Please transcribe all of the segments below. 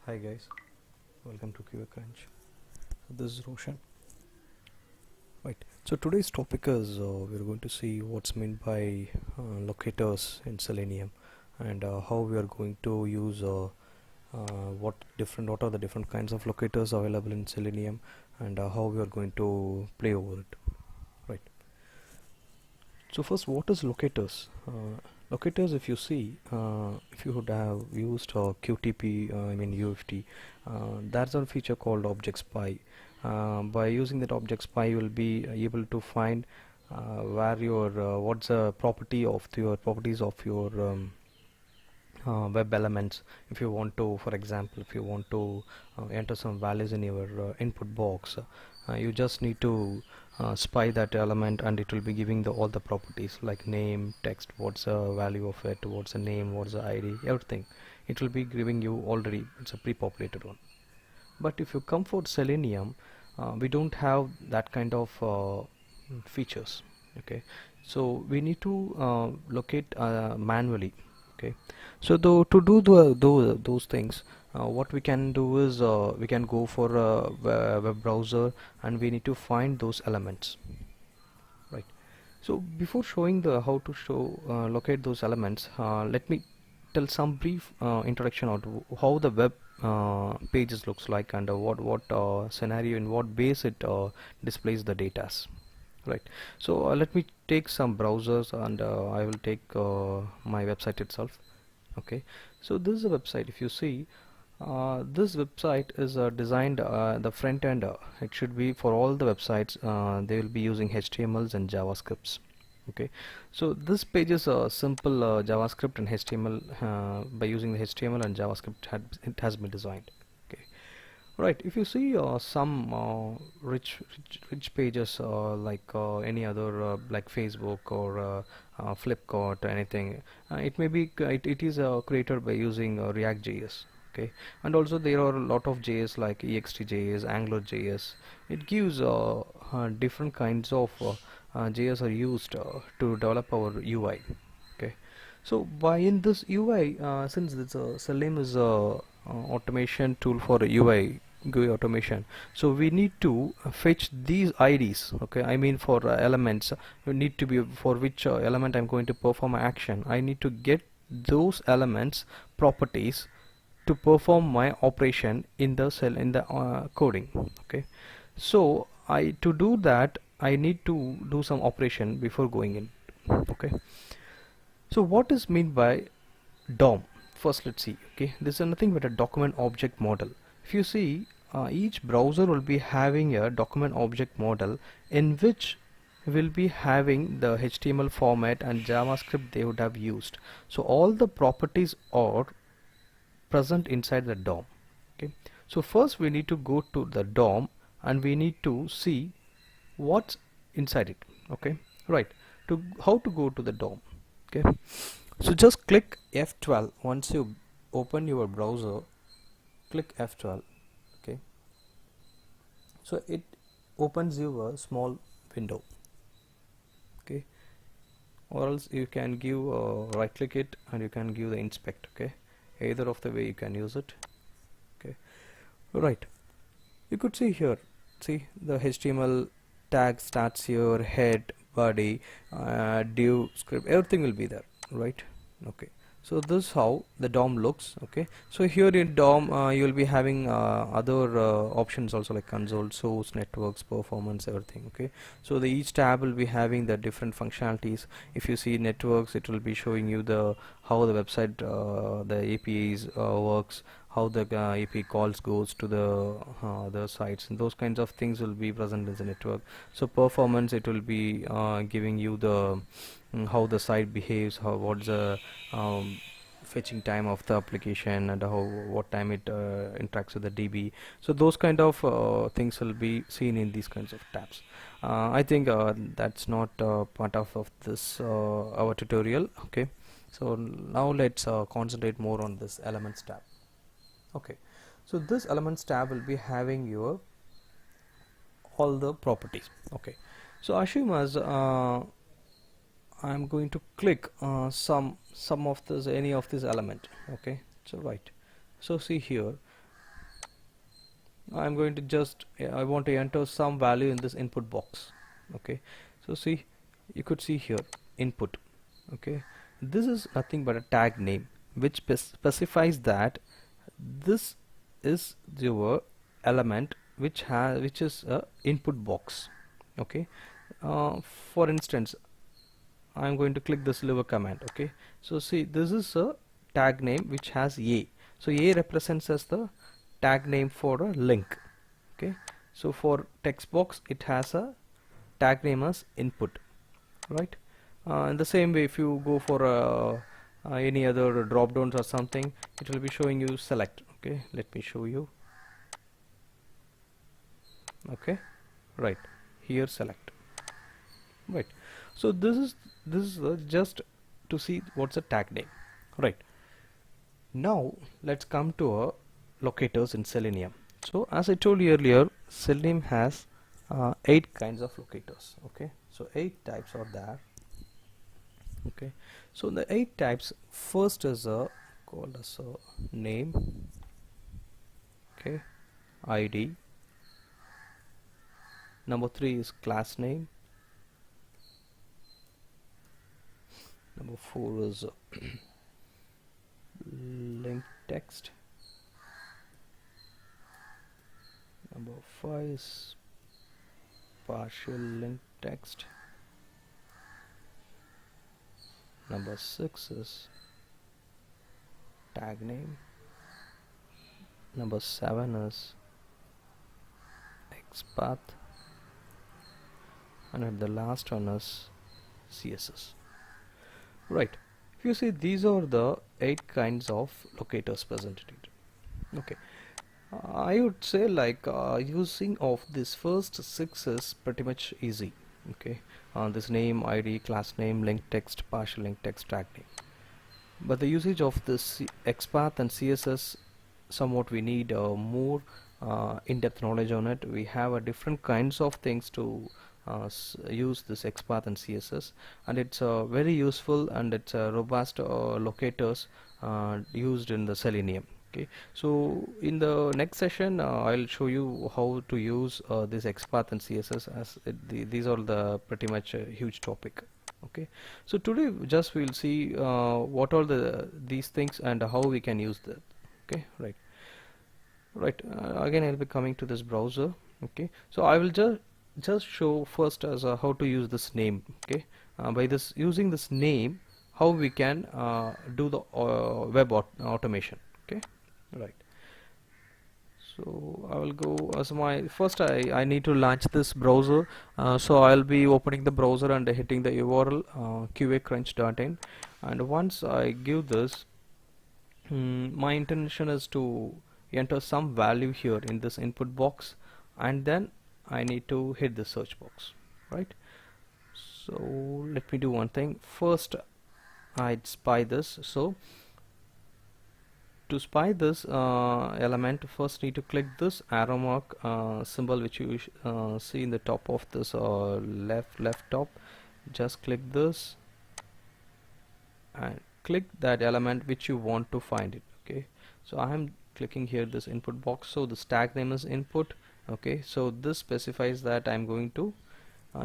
Hi guys, welcome to QA Crunch. This is Roshan. Right. So today's topic is we're going to see what's meant by locators in Selenium and how we are going to use what are the different kinds of locators available in Selenium and how we are going to play over it. Right. So first, what is locators? Locators, if you see, if you would have used QTP, I mean UFT, that's a feature called object spy. By using that object spy, you will be able to find where your what's the properties of your web elements. If you want to, for example, if you want to enter some values in your input box, you just need to spy that element and it will be giving all the properties like name, text, what's the value of it, what's the name, what's the ID, everything. It will be giving you already. It's a pre-populated one. But if you come for Selenium, we don't have that kind of features. Okay, so we need to locate manually. Okay, so to do those things, what we can do is we can go for a web browser and we need to find those elements. Right. So before showing the how to show locate those elements, let me tell some brief introduction on how the web pages looks like and what scenario in what base it displays the data. Right. So let me take some browsers and I will take my website itself. Okay. So this is a website. If you see, this website is designed the front end. It should be for all the websites. They will be using HTMLs and JavaScripts. Okay, so this page is a simple JavaScript and HTML. By using the HTML and JavaScript, it has been designed. Okay, right. If you see some rich pages like any other like Facebook or Flipkart or anything, it may be it is created by using React.js. Okay, and also there are a lot of JS like EXT.js, Angular.js. It gives different kinds of JS are used to develop our UI. Okay, so by in this UI, since this Selenium is a automation tool for UI GUI automation, so we need to fetch these IDs. Okay, I mean for elements, you need to be for which element I'm going to perform action. I need to get those elements properties to perform my operation in the cell in the coding. Okay, so I to do that I need to do some operation before going in. Okay, so what is meant by DOM? First let's see. Okay, this is nothing but a document object model. If you see, each browser will be having a document object model in which will be having the HTML format and JavaScript they would have used. So all the properties are present inside the DOM. Okay, so first we need to go to the DOM and we need to see what's inside it. Okay, right. To how to go to the DOM. Okay, so just click F12 once you open your browser. Click F12. Okay, so it opens you a small window. Okay, or else you can give right click it and you can give the inspect. Okay, either of the way you can use it. Okay, right. You could see here, see the HTML tag starts here, head, body, div, script, everything will be there, right? Okay, so this is how the DOM looks. Okay, so here in DOM you will be having other options also like console, source, networks, performance, everything. Okay, so the each tab will be having the different functionalities. If you see networks, it will be showing you the how the website the APIs works, how the API calls goes to the sites, and those kinds of things will be present in the network. So performance, it will be giving you the how the site behaves, how what's the fetching time of the application and how what time it interacts with the DB. So those kind of things will be seen in these kinds of tabs. I think that's not part of this our tutorial. Okay, so now let's concentrate more on this elements tab. Okay, so this elements tab will be having your all the properties. Okay, so assume as I'm going to click some of this any of this element. Okay, so right, so see here I'm going to just I want to enter some value in this input box. Okay, so see, you could see here input. Okay, this is nothing but a tag name which specifies that this is your element which is a input box. Okay, for instance, I'm going to click this liver command. Okay, so see, this is a tag name which has a, so a represents as the tag name for a link. Okay, so for text box it has a tag name as input, right? In the same way, if you go for any other drop downs or something, it will be showing you select. Okay, let me show you. Okay, right here select, right? So this is just to see what's a tag name, right? Now let's come to locators in Selenium. So as I told you earlier, Selenium has 8 kinds of locators. Okay, so 8 types are there. Okay, so the 8 types, first is called as a name. Okay, ID. Number 3 is class name. Number 4 is link text. Number 5 is partial link text. Number 6 is tag name. Number 7 is xpath, and at the last one is CSS. Right, if you see, these are the 8 kinds of locators presented. Okay, I would say like using of this first 6 is pretty much easy. Okay, this name, ID, class name, link text, partial link text, tag name. But the usage of this XPath and CSS, somewhat we need more in-depth knowledge on it. We have different kinds of things to use this XPath and CSS, and it's very useful, and it's robust locators used in the Selenium. Okay, so in the next session I'll show you how to use this XPath and CSS, as these are the pretty much a huge topic. Okay, so today just we'll see what are these things and how we can use that. Okay, right, again I'll be coming to this browser. Okay, so I will just show first as how to use this name. Okay, by this using this name, how we can do the web automation. Okay, right. So I will go as my first I need to launch this browser, so I'll be opening the browser and hitting the URL qacrunch.in, and once I give this, my intention is to enter some value here in this input box, and then I need to hit the search box, right? So let me do one thing. First I'd spy this. So to spy this element, first need to click this arrow mark symbol which you see in the top of this left top. Just click this and click that element which you want to find it. Okay, so I am clicking here this input box, so this tag name is input. Okay, so this specifies that I'm going to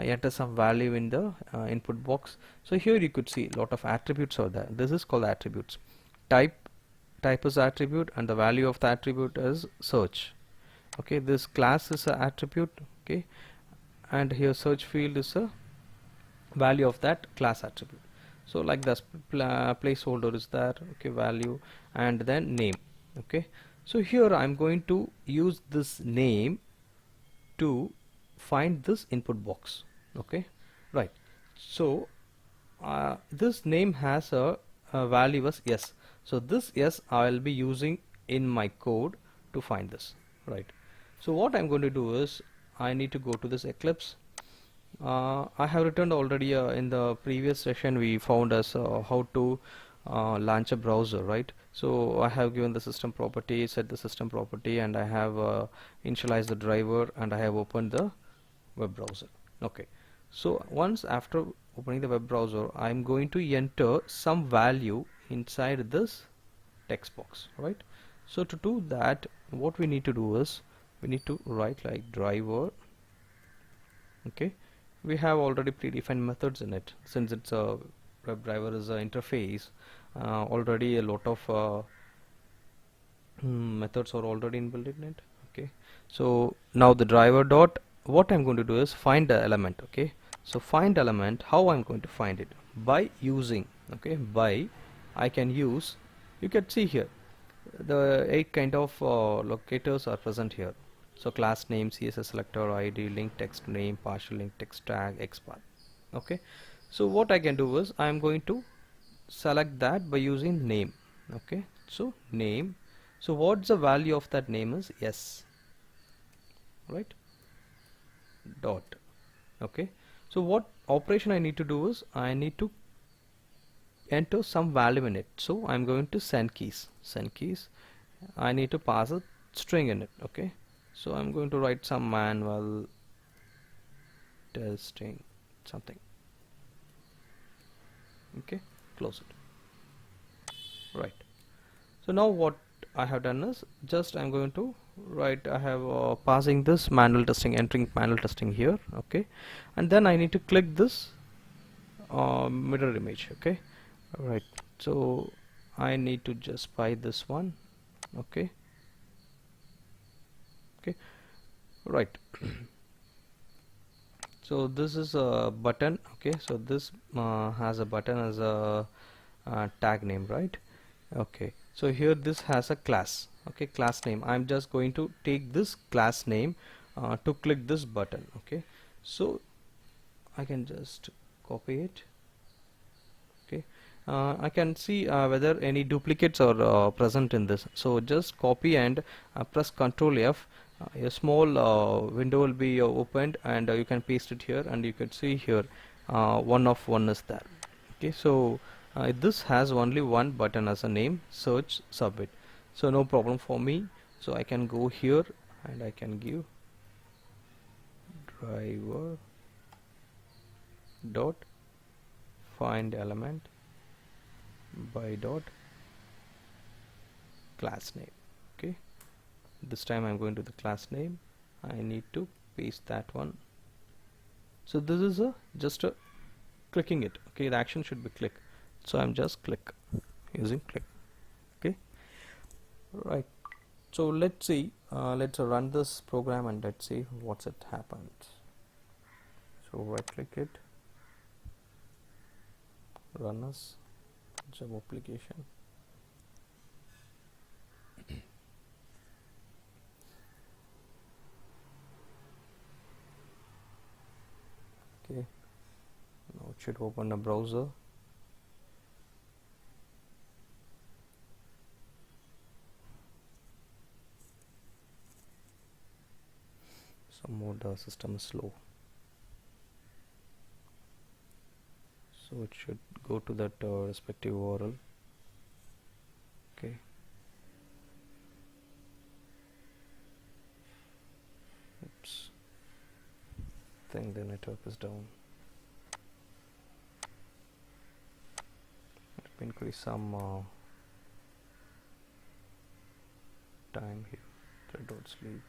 enter some value in the input box. So here you could see a lot of attributes are there. This is called attributes. Type is attribute, and the value of the attribute is search. Okay, this class is an attribute. Okay, and here search field is a value of that class attribute. So like this placeholder is there. Okay, value, and then name. Okay, so here I'm going to use this name to find this input box. Okay, right. So this name has a value as yes, so this yes I'll be using in my code to find this, right? So what I'm going to do is I need to go to this Eclipse. I have returned already in the previous session. We found as how to launch a browser, right? So I have given the system property, set the system property, and I have initialized the driver, and I have opened the web browser. Okay, so once after opening the web browser, I'm going to enter some value inside this text box, right? So to do that, what we need to do is we need to write like driver. Okay, we have already predefined methods in it. Since it's a web driver is an interface, already a lot of methods are already inbuilt in it. Okay, so now the driver dot, what I'm going to do is find the element. Okay, so find element, how I'm going to find it? By using, okay, by I can use, you can see here the 8 kind of locators are present here. So class name, CSS selector, ID, link text name, partial link text tag, xpath. Okay, so what I can do is I'm going to select that by using name. Okay, so name, so what's the value of that name is yes, right, dot. Okay, so what operation I need to do is I need to enter some value in it. So I'm going to send keys, I need to pass a string in it. Okay, so I'm going to write some manual testing something. Okay, close it. Right, so now what I have done is just I'm going to write, I have passing this manual testing, entering manual testing here. Okay, and then I need to click this mirror image. Okay, right, so I need to just buy this one. Okay, okay, right. So this is a button. Okay, so this has a button as a tag name, right? Okay, so here this has a class. Okay, class name, I'm just going to take this class name to click this button. Okay, so I can just copy it. Okay, I can see whether any duplicates are present in this, so just copy and press Ctrl F. A small window will be opened, and you can paste it here, and you can see here one of one is there. Okay, so this has only one button as a name, search submit, so no problem for me. So I can go here and I can give driver dot find element by dot class name. Okay, this time I'm going to the class name, I need to paste that one. So this is a just a clicking it. Okay, the action should be click, so I'm just click using click. Okay, right, so let's see, let's run this program and let's see what's it happened. So right click it, run as job application. Okay, now it should open a browser. Some more, the system is slow, so it should go to that respective URL. Okay, oops, think the network is down. Let me increase some time here. Thread dot sleep.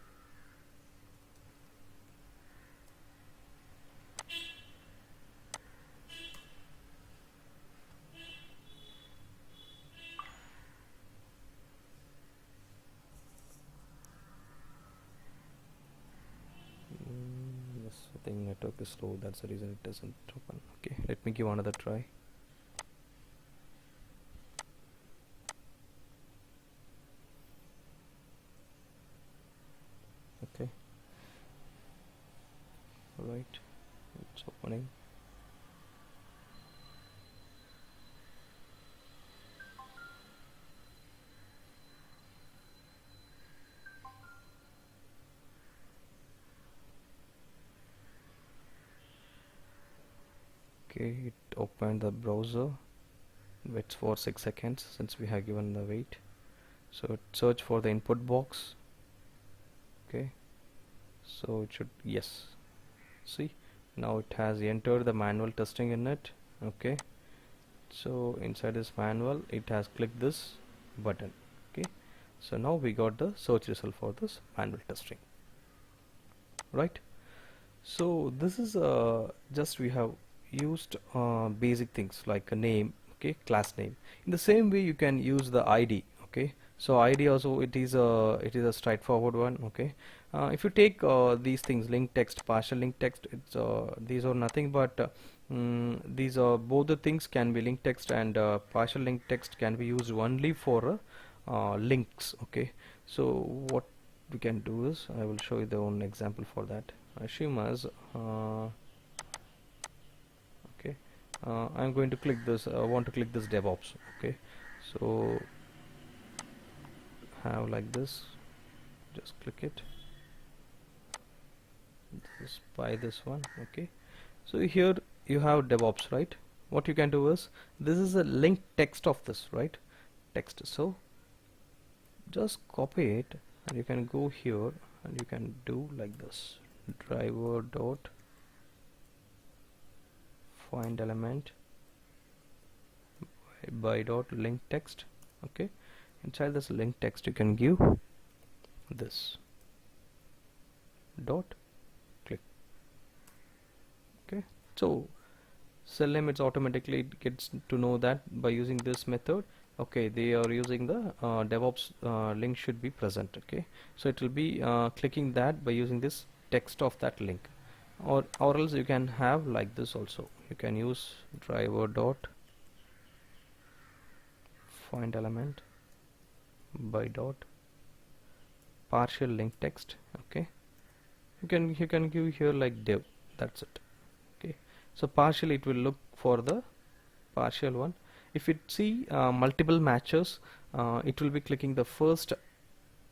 Yes, I think network is slow, that's the reason it doesn't open. Okay, let me give another try. Okay, right, it's opening. Okay, it opened the browser, waits for 6 seconds since we have given the wait. So it search for the input box. Okay, so it should, yes, see, now it has entered the manual testing in it. Okay, so inside this manual it has clicked this button. Okay, so now we got the search result for this manual testing. right? So this is just we have used basic things like a name, okay, class name. In the same way you can use the ID, okay. So ID also it is a straightforward one, okay. If you take these things, link text, partial link text, it's these are nothing but these are both the things can be link text, and partial link text can be used only for links, okay. So what we can do is I will show you the own example for that. Assume as okay, I'm going to click this, want to click this DevOps, okay. So have like this, just click it, just buy this one, okay. So here you have DevOps, right? What you can do is, this is a link text of this, right, text. So just copy it and you can go here and you can do like this, driver dot find element by dot link text, okay. Inside this link text you can give this dot click, okay. So Selenium, it's automatically gets to know that by using this method, okay, they are using the DevOps link should be present, okay. So it will be clicking that by using this text of that link, or else you can have like this also. You can use driver dot find element by dot partial link text, okay. You can give here like dev, that's it, okay. So partial, it will look for the partial one. If it see multiple matches, it will be clicking the first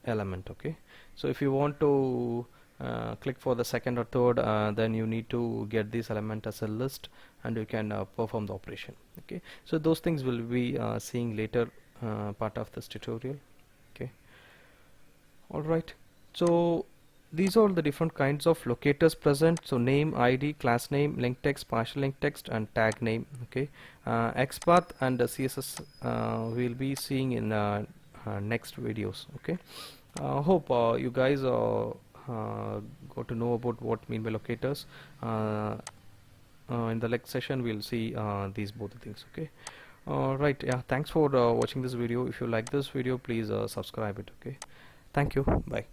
element, okay. So if you want to click for the second or third, then you need to get this element as a list and you can perform the operation, okay. So those things will be seeing later part of this tutorial, okay. All right, so these are the different kinds of locators present. So name, ID, class name, link text, partial link text, and tag name, okay. XPath and CSS we'll be seeing in next videos, okay. Hope you guys got to know about what mean by locators. In the next session we'll see these both the things, okay. Right, yeah, thanks for watching this video. If you like this video, please subscribe it, okay. Thank you, bye.